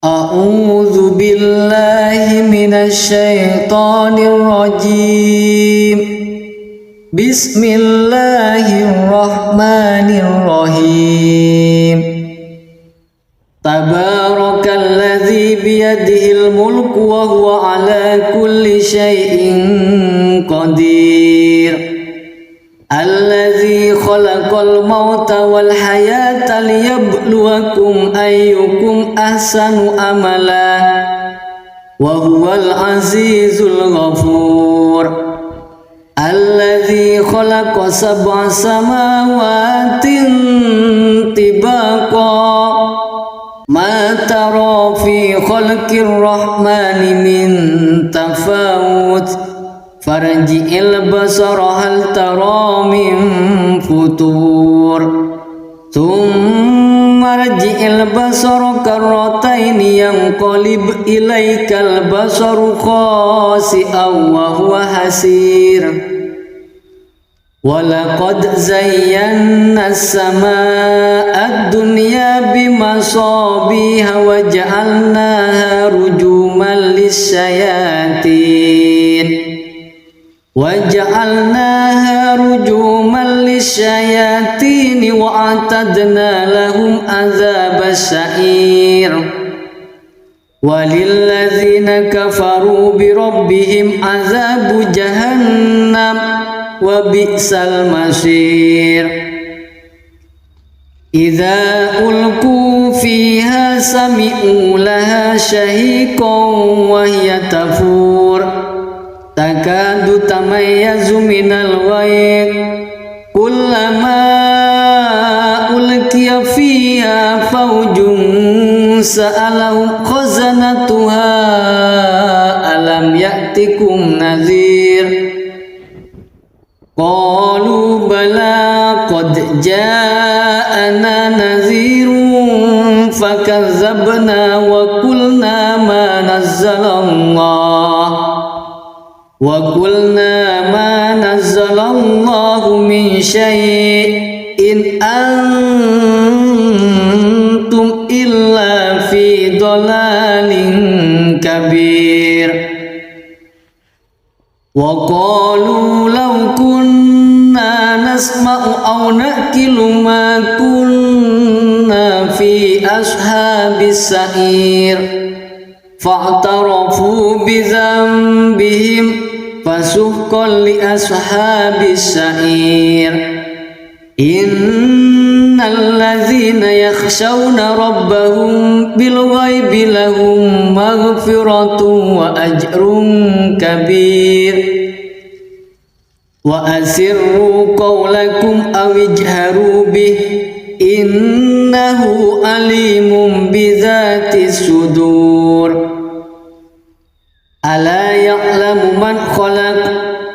A'udzu billahi minasy syaithanir rajim. Bismillahirrahmanirrahim. Tabarakalladzi biyadihil mulku wa huwa ala kulli syai'in qadir. Alladzi khalaqal mauta wal hayata liyabluwakum ayyukum ahsanu amala wa huwal azizul ghafur. Alladzi khalaqa sab'a samawatin tibaqa ma tara fi khalqir rahmani min tafawut farji'il basara hal tara min futur thumma rji'il basara karrataini yanqalib ilaikal basaru khasi'an wa huwa hasir. Walaqad zayyana as-samaa'a ad-dunya bimasabiha wa ja'alnaha rujuman lis-syayatin wa a'tadna lahum adzabas sa'ir. Walilladzina kafaru bi rabbihim adzabu jahannam wa bi'sal masir. Idza ulqu fiha sami'u laha shahiqan wa hiya tafur takadu tamayyazu minal ghayz kullama ulqiya fiha fawjun sa'alahum khazanatuha alam ya'tikum nadhir. Qalu bala qad ja'ana nadhirun fakazzabna wa qulna ma nazzalallahu min syai'in antum illa fi dhalalin kabir. Wa qalu law kunna nasma'u aw naqilu ma kunna fi ashabis sa'ir fa'tarafu bi dhanbihim fasuhqan li ashabis sa'ir. Innal ladzina yakhshawna rabbahum bil ghaibi lahum maghfiratun wa ajrun kabir. Wa asirru qawlakum aw ijharu bih innahu alimun bidzatis sudur. Ala ya'lamu man khalaq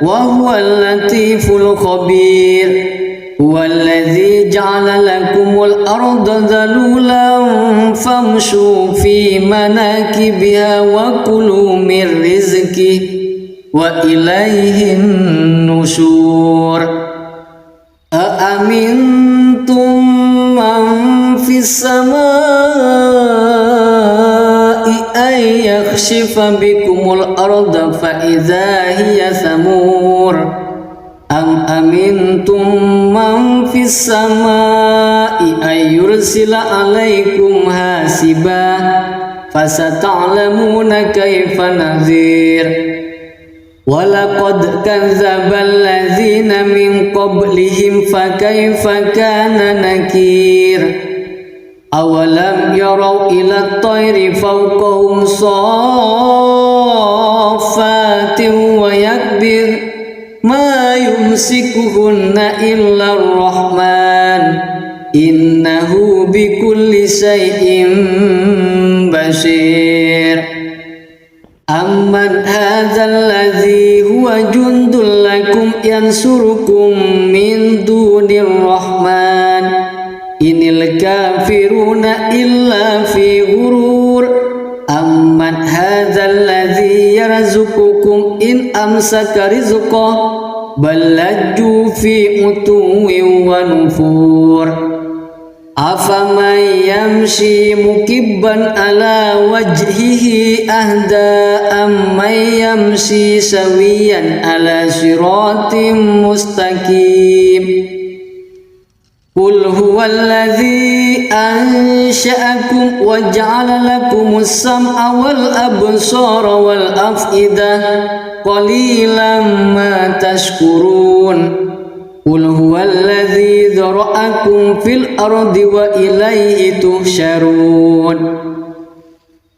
wa huwal latiful khabir. Huwallazi ja'ala lakumul arda dhalulan famshu fi manakibiha wa kulu min rizqihi wa ilaihin nusyur. Aamintum man fis samaa'i ay yakhshifa bikumul arda fa idza hiya samur. Am amintum man fis samaa'i ay yursila alaikum hasiba fasata'lamuna kaifa nadhir. Walaqad kadzdzabal ladzina min qablihim fakaifa kana nakir. Awalam yarau ila at-tayri fawqahum saffatin wa yakbir ma yumsikuhunna illa ar-rahman innahu bikulli syai'in basir. Amman hadzal ladzi huwa jundul lakum yansurukum min dunir rahman inil kafiruna illa fi ghurur. Amman hadzal ladzi yarzuqukum in amsaka rizqah bal lajju fi utuwin wa nufur. Afaman yamshi mukibban ala wajhihi ahda amman yamshi sawiyan ala siratim mustaqim. Qul huwallazi ansha'akum wa ja'ala lakumus sam'a wal absara wal af'idah qalilan ma tashkurun. Qul huwallazi dzara'akum fil ardi wa ilaihi tuhsyarun.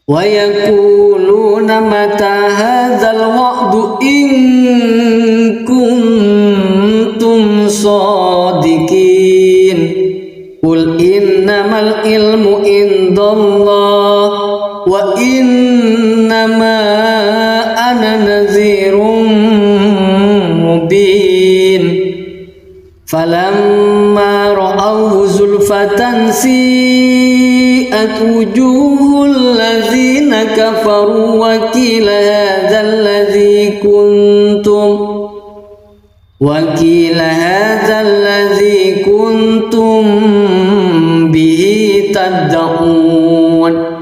Wa yaquluna mata hadzal wa'du in kuntum shadiqin. Qul innamal ilmu indallah wa innama ana nadhirun mubin. Falamma ra'awhu zulfatan si'at wujuhul ladzina kafaru wa qila hadzal ladzi kuntum bihi tad'un.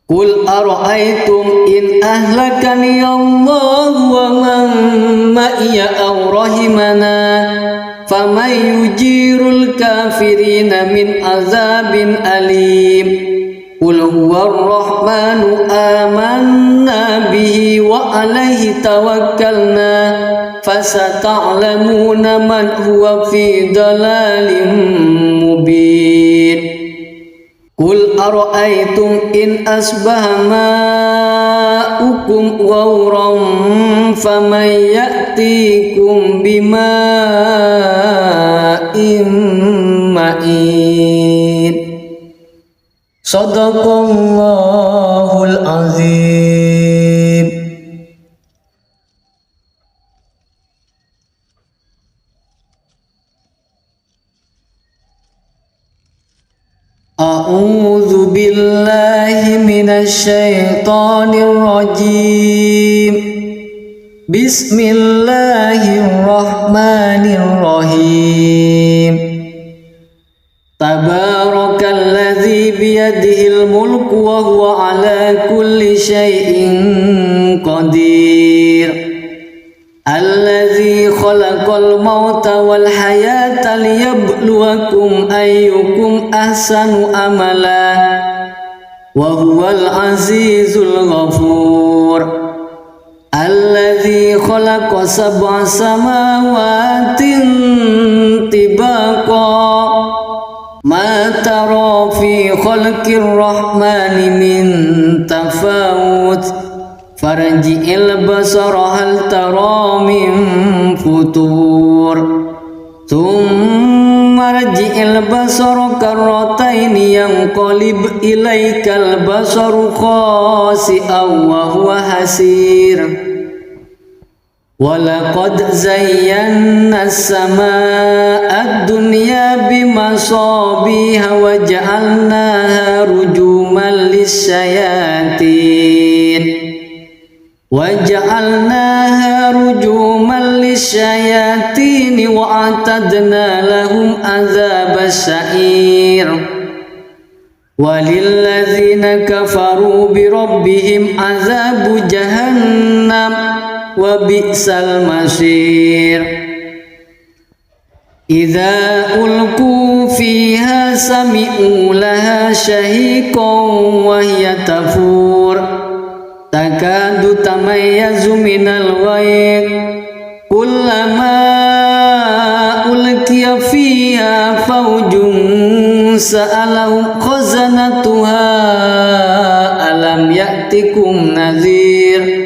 Qul ara'aytum in ahlakani Allah wa man ma'iya aw rahimana faman yujirul kafirina min azabin alim. Qul huwar rahmanu amanna bihi wa alaihi tawakkalna fasata'lamuna man huwa fi dalalin mubin. Qul ara'aytum in asbaha ma'ukum ghawran faman ya'tikum bima'in ma'in. Shadaqallahul azim. A'udzu billahi minasy syaithanir rajim. Bismillahirrahmanirrahim. Tabarakalladzi biyadihil mulku wa huwa ala kulli syai'in qadir. Alladzi khalaqal mauta wal hayata liyabluwakum ayyukum ahsanu amala wa huwal azizul ghafur. Alladzi khalaqa sab'a samawatin tibaqa ma tara fi khalqir rahmani min tafawut farji'il basara hal tara min futur thumma rji'il basara karrataini yanqalib ilaikal basaru khasi'an wa huwa hasir. Walaqad zayyana as-samaa'a ad-dunya bimasabiha wa ja'alnaha rujuman lis-syayatin wa a'tadna lahum adzabas sa'ir. Walilladzina kafaru bi rabbihim adzabu jahannam wa bi'sal masir. Idza ulqu fiha sami'u laha shahiqan wa hiya tafur takadu tamayyazu minal ghayr kullama ulqiya fiha fawjun sa'alahum khazanatuha alam ya'tikum nadhir.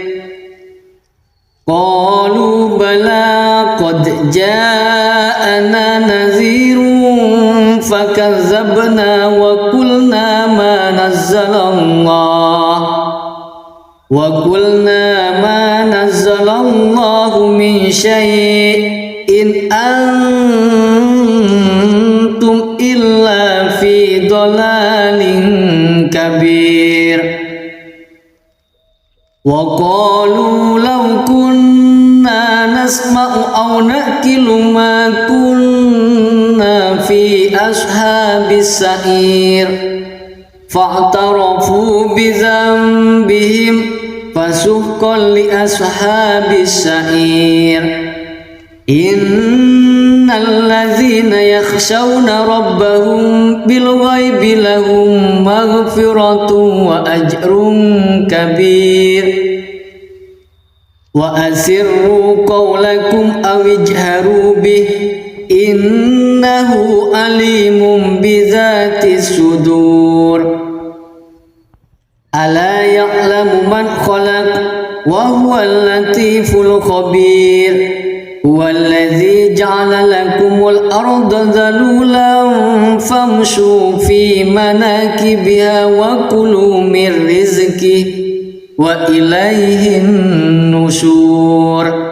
Qalu bala qad ja'ana nadhirun fakazzabna wa qulna ma nazzalallahu min syai'in antum illa fi dhalalin kabir. Wa qalu law kunna نسمع أو نأكل ما كنا في أصحاب السعير فاعترفوا بذنبهم فسحقا لأصحاب السعير إن الذين يخشون ربهم بالغيب لهم مغفرة وأجر كبير وأسروا قولكم أو اجهروا به إنه عليم بذات الصدور ألا يعلم من خلق وهو اللطيف الخبير هو الذي جعل لكم الأرض ذلولا فامشوا في مناكبها وكلوا من رزقه وإليه النشور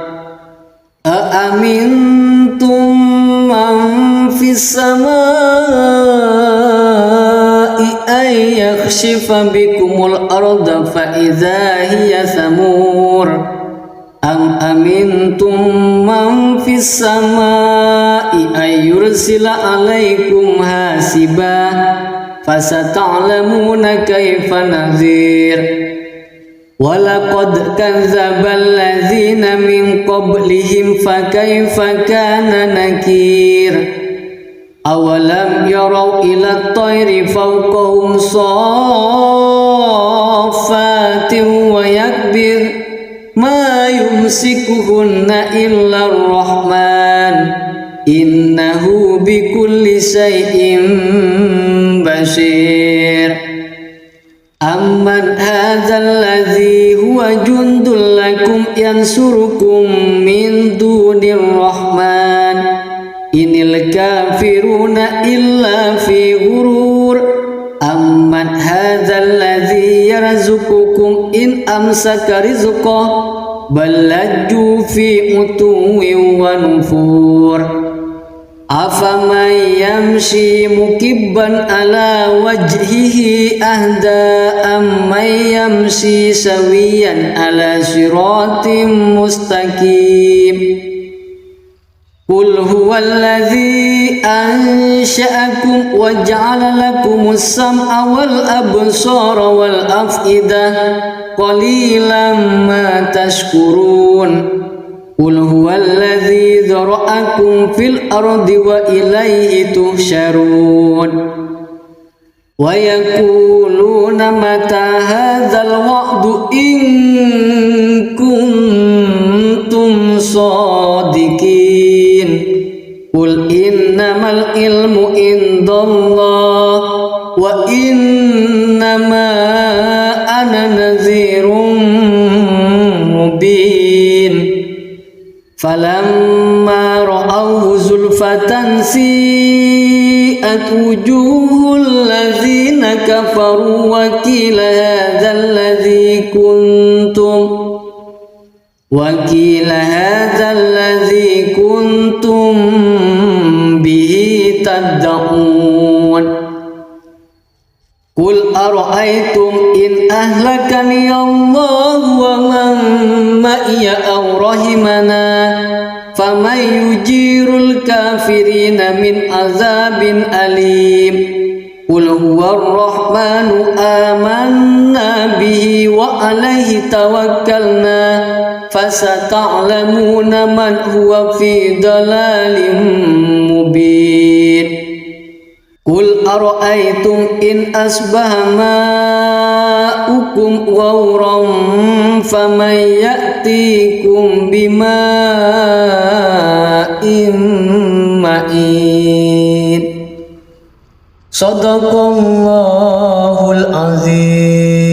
أأمنتم من في السماء أن يخسف بكم الأرض فإذا هي ثمور أم أمنتم من في السماء أن يرسل عليكم حاسبا فستعلمون كيف نذير ولقد كذب الذين من قبلهم فكيف كان نكير أولم يروا إلى الطير فوقهم صافات ويكبر ما يمسكهن إلا الرحمن إنه بكل شيء بصير أمن هذا الذي هو جند لكم ينصركم من دون الرحمن إن الكافرون إلا في غرور أمن هذا الذي يرزقكم إن أمسك رزقه بل لجوا في عتو ونفور أفمن يمشي مكبا على وجهه أهدى أمن يمشي سويا على صراط مستقيم قل هو الذي أنشأكم وجعل لكم السمع والأبصار والأفئدة قليلا ما تشكرون قل هو الذي ذرأكم في الأرض وإليه تحشرون ويقولون متى هذا الوعد إن كنتم صادقين قل إنما العلم عند الله وإنما أنا نذير مبين فلما رأوه زلفة سيئت وجوه الذين كفروا وقيل هذا الذي كنتم به تدعون قل أرأيتم إن أهلكني الله ومن معي أو رحمنا فمن يجير الكافرين من عذاب أليم قل هو الرحمن آمنا به وعليه توكلنا فستعلمون من هو في ضلال مبين قل أرأيتم إن أصبح ماؤكم غورا فمن يأتيكم بماء معين صدق الله العظيم.